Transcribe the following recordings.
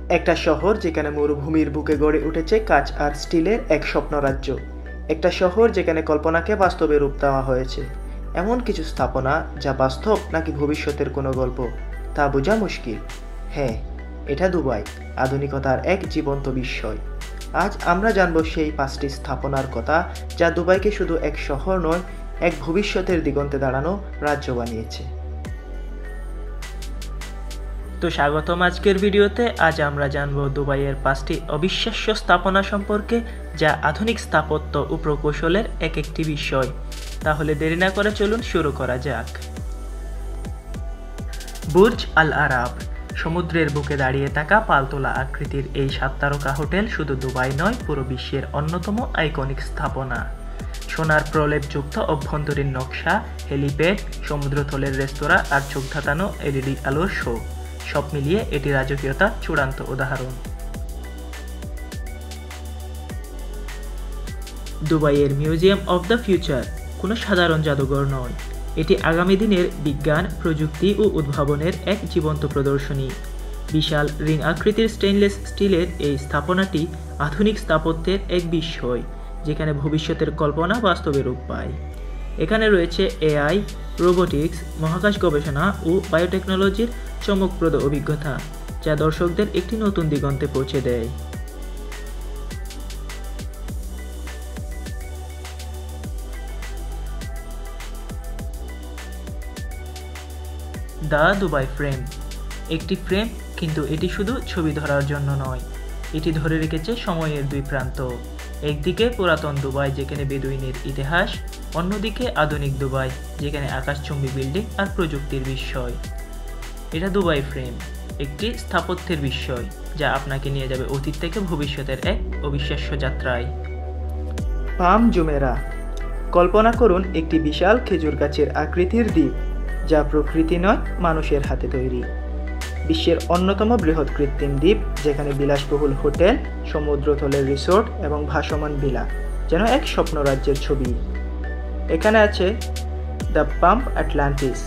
একটা শহর যেখানে মরুভূমির বুকে গড়ে উঠেছে কাঁচ আর স্টিলের এক স্বপ্নরাজ্য। একটা শহর যেখানে কল্পনাকে বাস্তবে রূপ দেওয়া হয়েছে। এমন কিছু স্থাপনা যা বাস্তব নাকি ভবিষ্যতের কোনো গল্প তা বোঝা মুশকিল। হ্যাঁ, এটা দুবাই, আধুনিকতার এক জীবন্ত বিস্ময়। আজ আমরা জানব সেই 5টি স্থাপনার কথা যা দুবাইকে শুধু এক শহর নয়, এক ভবিষ্যতের দিগন্তে দাঁড়ানো রাজ্য বানিয়েছে। তো স্বাগতম আজকের ভিডিওতে। আজ আমরা জানব দুবাইয়ের 5টি অবিশ্বাস্য স্থাপনা সম্পর্কে, যা আধুনিক স্থাপত্য ও প্রকৌশলের একটি বিষয়। তাহলে দেরি না করে চলুন শুরু করা যাক। বুর্জ আল আরাব, সমুদ্রের বুকে দাঁড়িয়ে থাকা পালতোলা আকৃতির এই 7 তারকা হোটেল শুধু দুবাই নয়, পুরো বিশ্বের অন্যতম আইকনিক স্থাপনা। সোনার প্রলেপযুক্ত অভ্যন্তরীণ নকশা, হেলিপ্যাড, সমুদ্রতলের রেস্তোরাঁ আর চোখ ধাঁধানো এলইডি আলোর শো, সব মিলিয়ে এটি রাজকীয়তার চূড়ান্ত উদাহরণ। দুবাইয়ের মিউজিয়াম অফ দ্য ফিউচার কোনো সাধারণ জাদুঘর নয়, এটি আগামী দিনের বিজ্ঞান, প্রযুক্তি ও উদ্ভাবনের এক জীবন্ত প্রদর্শনী। বিশাল রিং আকৃতির স্টেইনলেস স্টিলের এই স্থাপনাটি আধুনিক স্থাপত্যের এক বিস্ময়, যেখানে ভবিষ্যতের কল্পনা বাস্তবে রূপ পায়। এখানে রয়েছে এআই, রোবোটিক্স, মহাকাশ গবেষণা ও বায়োটেকনোলজির চমকপ্রদ অভিজ্ঞতা, যা দর্শকদের একটি নতুন দিগন্তে পৌঁছে দেয়। দ্য দুবাই ফ্রেম, একটি ফ্রেম, কিন্তু এটি শুধু ছবি ধরার জন্য নয়, এটি ধরে রেখেছে সময়ের দুই প্রান্ত। একদিকে পুরাতন দুবাই, যেখানে বেদুইনের ইতিহাস, অন্যদিকে আধুনিক দুবাই, যেখানে আকাশচুম্বী বিল্ডিং আর প্রযুক্তির বিস্ময়। এটা দুবাই ফ্রেম, একটি স্থাপত্যের বিস্ময় যা আপনাকে নিয়ে যাবে অতীত থেকে ভবিষ্যতের এক অবিশ্বাস্য যাত্রায়। পাম জুমেরা, কল্পনা করুন একটি বিশাল খেজুর গাছের আকৃতির দ্বীপ, যা প্রকৃতি নয়, মানুষের হাতে তৈরি। বিশ্বের অন্যতম বৃহৎ কৃত্রিম দ্বীপ, যেখানে বিলাসবহুল হোটেল, সমুদ্রতলের রিসোর্ট এবং ভাসমান ভিলা যেন এক স্বপ্নরাজ্যের ছবি। এখানে আছে দ্য পাম্প আটলান্টিস,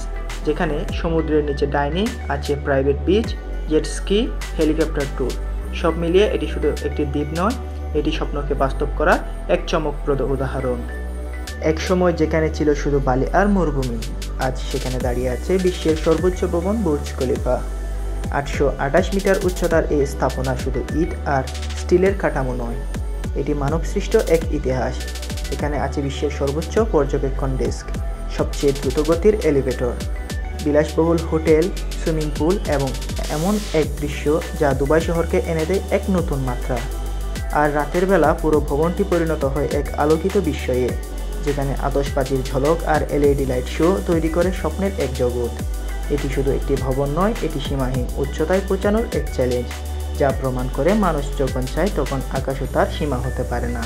যেখানে সমুদ্রের নিচে ডাইনিং, আছে private beach, jet ski, helicopter tour. সব মিলিয়ে এটি শুধু একটি দ্বীপ নয়, এটি স্বপ্নকে বাস্তব করার এক চমকপ্রদ উদাহরণ। এক সময় যেখানে ছিল শুধু বালি আর মরুভূমি, আজ সেখানে দাঁড়িয়ে আছে বিশ্বের সর্বোচ্চ ভবন বুর্জ খলিফা। 828 মিটার উচ্চতার এই স্থাপনা শুধু ইট আর স্টিলের কাঠামো নয়, এটি মানবসৃষ্ট এক ইতিহাস। এখানে আছে বিশ্বের সর্বোচ্চ পর্যবেক্ষণ ডেস্ক, সবচেয়ে দ্রুতগতির এলিভেটর, বিলাসবহুল হোটেল, সুইমিং পুল এবং এমন এক দৃশ্য যা দুবাই শহরকে এনে দেয় এক নতুন মাত্রা। আর রাতের বেলা পুরো ভবনটি পরিণত হয় এক আলোকিত বিস্ময়ে, যেখানে আতশবাজির ঝলক আর এলইডি লাইট শো তৈরি করে স্বপ্নের এক জগৎ। এটি শুধু একটি ভবন নয়, এটি সীমাহীন উচ্চতায় পৌঁছানোর এক চ্যালেঞ্জ, যা প্রমাণ করে মানুষ যখন চায় তখন আকাশও তার সীমা হতে পারে না।